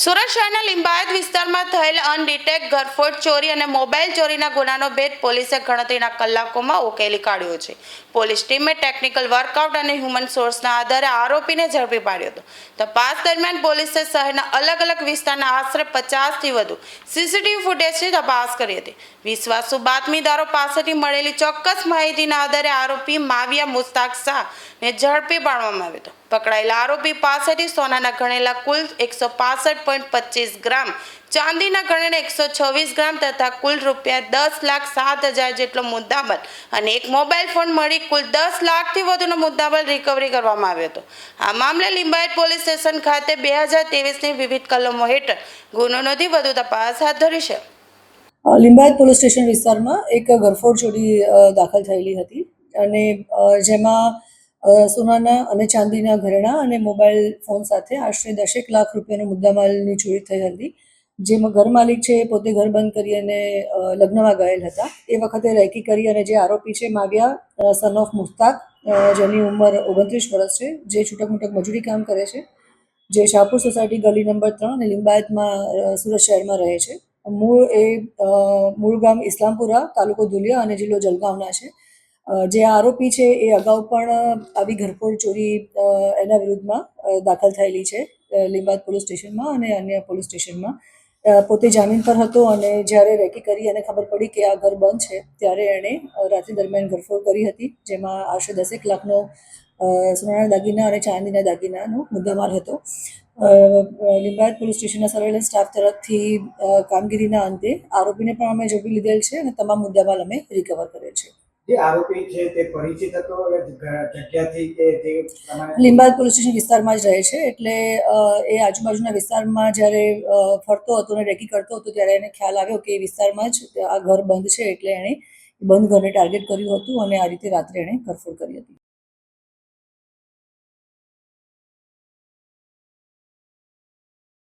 સુરત શહેરના લિંબાયત વિસ્તારમાં થયેલ અનડિટેક ઘરફોડ ચોરી અને મોબાઈલ ચોરીના ગુનાનો ભેદ પોલીસે ગણતરીના કલાકોમાં ઉકેલી કાઢ્યો છે. પોલીસ ટીમે ટેકનિકલ વર્કઆઉટ અને હ્યુમન સોર્સના આધારે આરોપીને ઝડપી પાડ્યો હતો. તપાસ દરમિયાન પોલીસે શહેરના અલગ અલગ વિસ્તારના આશરે 50થી વધુ સીસીટીવી ફૂટેજની તપાસ કરી હતી. વિશ્વાસુ બાતમીદારો પાસેથી મળેલી ચોક્કસ માહિતીના આધારે આરોપી માવિયા મુસ્તાક શાહને ઝડપી પાડવામાં આવ્યો હતો. પકડાયેલા આરોપી પાસેથી સોનાના ગણેલા કુલ 165.25 ગ્રામ, ચાંદીના ગણેલા 126 ગ્રામ તથા કુલ ₹10,07,000 જેટલો મુદ્દામાલ અને એક મોબાઈલ ફોન મળી કુલ 10 લાખથી વધુનો મુદ્દામાલ રિકવરી કરવામાં આવ્યો હતો. આ મામલે લિંબાયત પોલીસ સ્ટેશન ખાતે 2023ની વિવિધ કલમો હેઠળ ગુનો નોંધી વધુ તપાસ હાથ ધરી છે. લિંબાયત પોલીસ સ્ટેશન વિસ્તારમાં એક ઘરફોડ ચોરી દાખલ થયેલી હતી અને જેમાં સોનાના અને ચાંદીના ઘરેણાં અને મોબાઈલ ફોન સાથે આશરે 10 લાખ રૂપિયાનો મુદ્દામાલની ચોરી થઈ હતી. જેમાં ઘર માલિક છે પોતે ઘર બંધ કરી અને લગ્નમાં ગયેલ હતા. એ વખતે રેકી કરી અને જે આરોપી છે માવિયા સન ઓફ મુસ્તાક, જેની ઉંમર 29 વર્ષ છે, જે છૂટક મૂટક મજૂરી કામ કરે છે, જે શાહપુર સોસાયટી ગલી નંબર 3 અને લિંબાયતમાં સુરત શહેરમાં રહે છે. મૂળ ગામ ઇસ્લામપુરા, તાલુકો ધુલિયા અને જિલ્લો જલગાંવના છે. જે આરોપી છે એ અગાઉ પણ આવી ઘરફોડ ચોરી એના વિરુદ્ધમાં દાખલ થયેલી છે લિંબાયત પોલીસ સ્ટેશનમાં અને અન્ય પોલીસ સ્ટેશનમાં. પોતે જામીન પર હતો અને જ્યારે રેકી કરી અને ખબર પડી કે આ ઘર બંધ છે ત્યારે એણે રાત્રિ દરમિયાન ઘરફોડ કરી હતી, જેમાં આશરે 10 લાખનો સોનાના દાગીના અને ચાંદીના દાગીનાનો મુદ્દામાલ હતો. લિંબાયત પોલીસ સ્ટેશનના સર્વેલન્સ સ્ટાફ તરફથી કામગીરીના અંતે આરોપીને પણ અમે ઝડપી લીધેલ છે અને તમામ મુદ્દામાલ અમે રિકવર કરેલ છે. જે આરોપી છે તે પરિચિત હતો જગ્યાથી કે તે લિંબાયત પોલીસ સ્ટેશન વિસ્તારમાં જ રહે છે, એટલે એ આજુબાજુના વિસ્તારમાં જ્યારે ફરતો હતો અને રેકી કરતો હતો ત્યારે એને ખ્યાલ આવ્યો કે એ વિસ્તારમાં જ આ ઘર બંધ છે, એટલે એણે બંધ ઘરને ટાર્ગેટ કર્યું હતું અને આ રીતે રાત્રે એણે ઘરફોડ કરી હતી.